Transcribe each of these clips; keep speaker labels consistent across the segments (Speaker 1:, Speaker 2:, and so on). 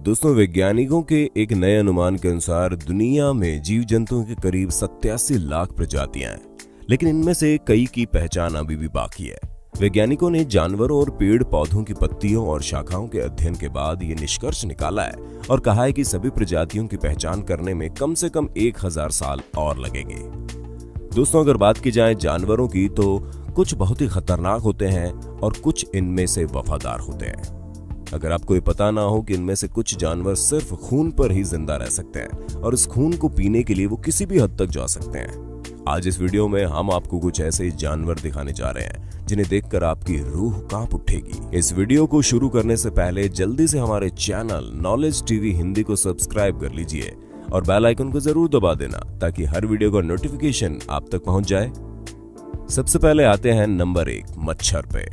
Speaker 1: दोस्तों, वैज्ञानिकों के एक नए अनुमान के अनुसार दुनिया में जीव जंतुओं के करीब 87 लाख प्रजातियां हैं, लेकिन इनमें से कई की पहचान अभी भी बाकी है। वैज्ञानिकों ने जानवरों और पेड़ पौधों की पत्तियों और शाखाओं के अध्ययन के बाद ये निष्कर्ष निकाला है और कहा है कि सभी प्रजातियों की पहचान करने में कम से कम 1000 साल और लगेंगे। दोस्तों, अगर बात की जाए जानवरों की तो कुछ बहुत ही खतरनाक होते हैं और कुछ इनमें से वफादार होते हैं। अगर आपको ये पता ना हो कि इनमें से कुछ जानवर सिर्फ खून पर ही जिंदा रह सकते हैं और इस खून को पीने के लिए वो किसी भी हद तक जा सकते हैं। आज इस वीडियो में हम आपको कुछ ऐसे जानवर दिखाने जा रहे हैं जिन्हें देखकर आपकी रूह कांप उठेगी। इस वीडियो को शुरू करने से पहले जल्दी से हमारे चैनल नॉलेज टीवी हिंदी को सब्सक्राइब कर लीजिए और बेल आइकन को जरूर दबा देना ताकि हर वीडियो का नोटिफिकेशन आप तक पहुंच जाए। सबसे पहले आते हैं नंबर 1 मच्छर पे।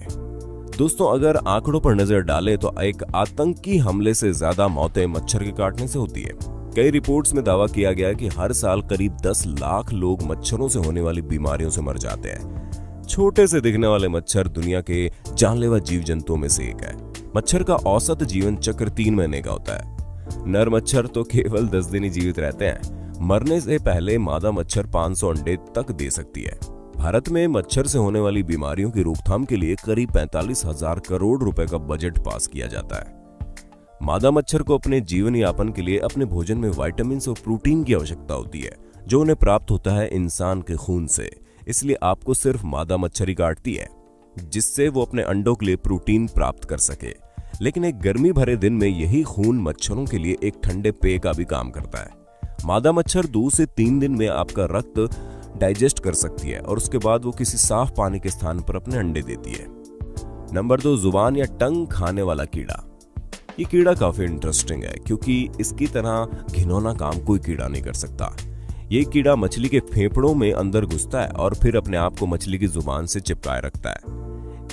Speaker 1: दोस्तों, अगर आंकड़ों पर नजर डालें तो एक आतंकी हमले से ज्यादा मौतें मच्छर के काटने से होती है। कई रिपोर्ट्स में दावा किया गया है कि हर साल करीब 10 लाख लोग मच्छरों से होने वाली बीमारियों से मर जाते हैं। छोटे से दिखने वाले मच्छर दुनिया के जानलेवा जीव जंतुओं में से एक है। मच्छर का औसत जीवन चक्र 3 महीने का होता है। नर मच्छर तो केवल 10 दिन ही जीवित रहते हैं। मरने से पहले मादा मच्छर 500 अंडे तक दे सकती है। भारत में मच्छर से होने वाली बीमारियों की रोकथाम के लिए करीब 45,000 करोड़ रुपए का बजट पास किया जाता है। मादा मच्छर को अपने जीवन यापन के लिए अपने भोजन में विटामिन और प्रोटीन की आवश्यकता होती है, जो उन्हें प्राप्त होता है इंसान के खून से। इसलिए आपको सिर्फ मादा मच्छर ही काटती है, जिससे वो अपने अंडों के लिए प्रोटीन प्राप्त कर सके। लेकिन एक गर्मी भरे दिन में यही खून मच्छरों के लिए एक ठंडे पेय का भी काम करता है। मादा मच्छर 2 से 3 दिन में आपका रक्त डाइजेस्ट कर सकती है और उसके बाद वो किसी साफ पानी के स्थान पर अपने अंडे देती है। नंबर 2 जुबान या टंग खाने वाला कीड़ा। ये कीड़ा काफी इंटरेस्टिंग है क्योंकि इसकी तरह घिनौना काम कोई कीड़ा नहीं कर सकता। ये कीड़ा मछली के फेफड़ों में अंदर घुसता है और फिर अपने आप को मछली की जुबान से चिपकाए रखता है।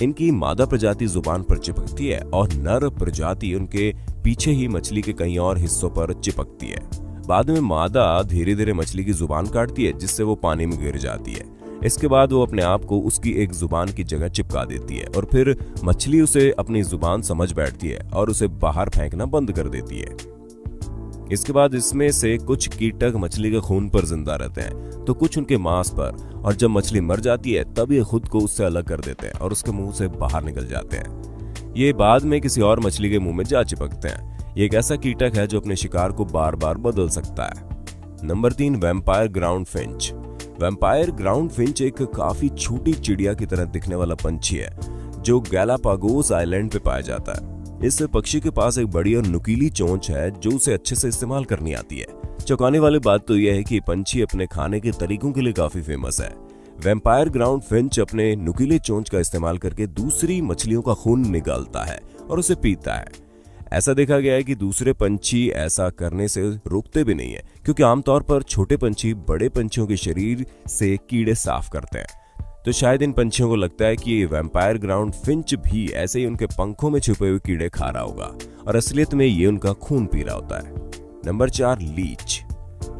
Speaker 1: इनकी मादा प्रजाति जुबान पर चिपकती है और नर प्रजाति उनके पीछे ही मछली के कई और हिस्सों पर चिपकती है। बाद में मादा धीरे धीरे मछली की जुबान काटती है, जिससे वो पानी में गिर जाती है। इसके बाद वो अपने आप को उसकी एक जुबान की जगह चिपका देती है और फिर मछली उसे अपनी जुबान समझ बैठती है और उसे बाहर फेंकना बंद कर देती है। इसके बाद इसमें से कुछ कीटक मछली के खून पर जिंदा रहते हैं तो कुछ उनके मांस पर, और जब मछली मर जाती है तब ये खुद को उससे अलग कर देते हैं और उसके मुंह से बाहर निकल जाते हैं। ये बाद में किसी और मछली के मुंह में जा चिपकते हैं। ये एक ऐसा कीटक है जो अपने शिकार को बार बार बदल सकता है। Number 3 vampire ground Finch. Vampire ground Finch एक काफी छोटी चिड़िया की तरह दिखने वाला पंछी है जो गैलापागोस आइलैंड पे पाया जाता है। इस पक्षी के पास एक बड़ी और नुकीली चोंच है जो उसे अच्छे से इस्तेमाल करनी आती है। चौंकाने वाली बात तो यह है कि पंछी अपने खाने के तरीकों के लिए काफी फेमस है। वैम्पायर ग्राउंड फिंच अपने नुकीले चोंच का इस्तेमाल करके दूसरी मछलियों का खून निकालता है और उसे पीता है। ऐसा देखा गया है कि दूसरे पंछी ऐसा करने से रोकते भी नहीं है, क्योंकि आमतौर पर छोटे पंछी बड़े पंछियों के शरीर से कीड़े साफ करते हैं। तो शायद इन पंछियों को लगता है कि ये वैम्पायर ग्राउंड फिंच भी ऐसे ही उनके पंखों में छुपे हुए कीड़े खा रहा होगा और असलियत में ये उनका खून पी रहा होता है। Number 4 Leach.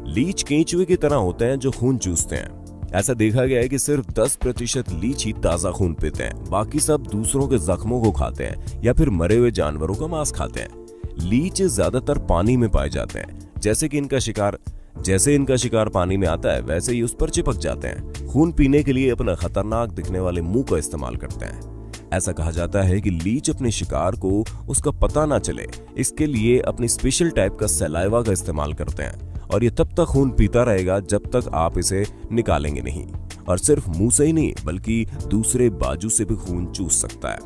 Speaker 1: लीच केंचुए की तरह होते हैं जो खून चूसते हैं। ऐसा देखा गया है कि सिर्फ 10% लीच ही ताजा खून पीते हैं, बाकी सब दूसरों के जख्मों को खाते हैं या फिर मरे हुए जानवरों का मांस खाते हैं। लीच ज्यादातर पानी में पाए जाते हैं। जैसे इनका शिकार पानी में आता है वैसे ही उस पर चिपक जाते हैं। खून पीने के लिए अपना खतरनाक दिखने वाले मुंह का इस्तेमाल करते हैं। ऐसा कहा जाता है कि लीच अपने शिकार को उसका पता ना चले, इसके लिए अपनी स्पेशल टाइप का सलाइवा का इस्तेमाल करते हैं और ये तब तक खून पीता रहेगा जब तक आप इसे निकालेंगे नहीं। और सिर्फ मुंह से ही नहीं बल्कि दूसरे बाजू से भी खून चूस सकता है।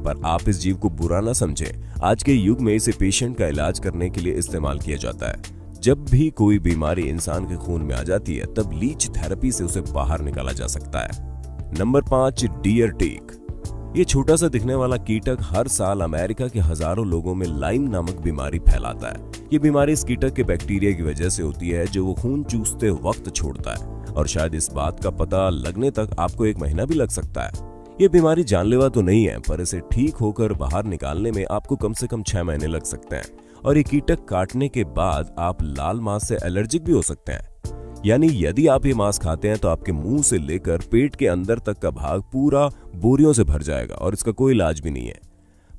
Speaker 1: पर आप इस जीव को बुरा ना समझें। आज के युग में इसे पेशेंट का इलाज करने के लिए इस्तेमाल किया जाता है। जब भी कोई बीमारी इंसान के खून में आ जाती है तब लीच थेरेपी से उसे बाहर निकाला जा सकता है। नंबर 5 डियर टिक। ये छोटा सा दिखने वाला कीटक हर साल अमेरिका के हजारों लोगों में लाइम नामक बीमारी फैलाता है। ये बीमारी इस कीटक के बैक्टीरिया की वजह से होती है जो वो खून चूसते वक्त छोड़ता है, और शायद इस बात का पता लगने तक आपको 1 महीना भी लग सकता है। ये बीमारी जानलेवा तो नहीं है, पर इसे ठीक होकर बाहर निकालने में आपको कम से कम 6 महीने लग सकते हैं। और ये कीटक काटने के बाद आप लाल मांस से एलर्जिक भी हो सकते हैं। यानी यदि आप ये मांस खाते हैं तो आपके मुंह से लेकर पेट के अंदर तक का भाग पूरा बोरियों से भर जाएगा और इसका कोई इलाज भी नहीं है।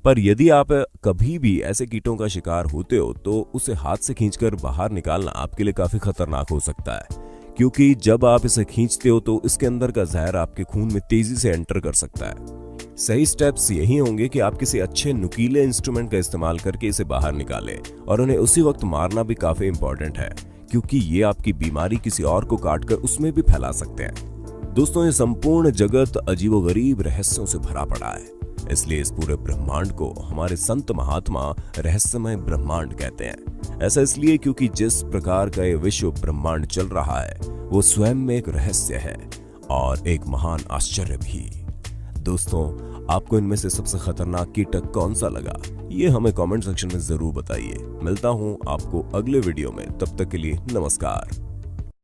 Speaker 1: पर यदि आप कभी भी ऐसे कीटों का शिकार होते हो तो उसे हाथ से खींचकर बाहर निकालना आपके लिए काफी खतरनाक हो सकता है, क्योंकि जब आप इसे खींचते हो तो इसके अंदर का जहर आपके खून में तेजी से एंटर कर सकता है। सही स्टेप्स यही होंगे कि आप किसी अच्छे नुकीले इंस्ट्रूमेंट का इस्तेमाल करके इसे बाहर निकालें, और उन्हें उसी वक्त मारना भी काफी इंपॉर्टेंट है, क्योंकि ये आपकी बीमारी किसी और को काटकर उसमें भी फैला सकते हैं। दोस्तों, ये संपूर्ण जगत अजीबोगरीब रहस्यों से भरा पड़ा है, इसलिए इस पूरे ब्रह्मांड को हमारे संत महात्मा रहस्यमय ब्रह्मांड कहते हैं। ऐसा इसलिए क्योंकि जिस प्रकार का ये विश्व ब्रह्मांड चल रहा है वो स्वयं में एक रहस्य है और एक महान आश्चर्य भी। दोस्तों, आपको इनमें से सबसे खतरनाक कीटक कौन सा लगा, ये हमें कमेंट सेक्शन में जरूर बताइए। मिलता हूं आपको अगले वीडियो में, तब तक के लिए नमस्कार।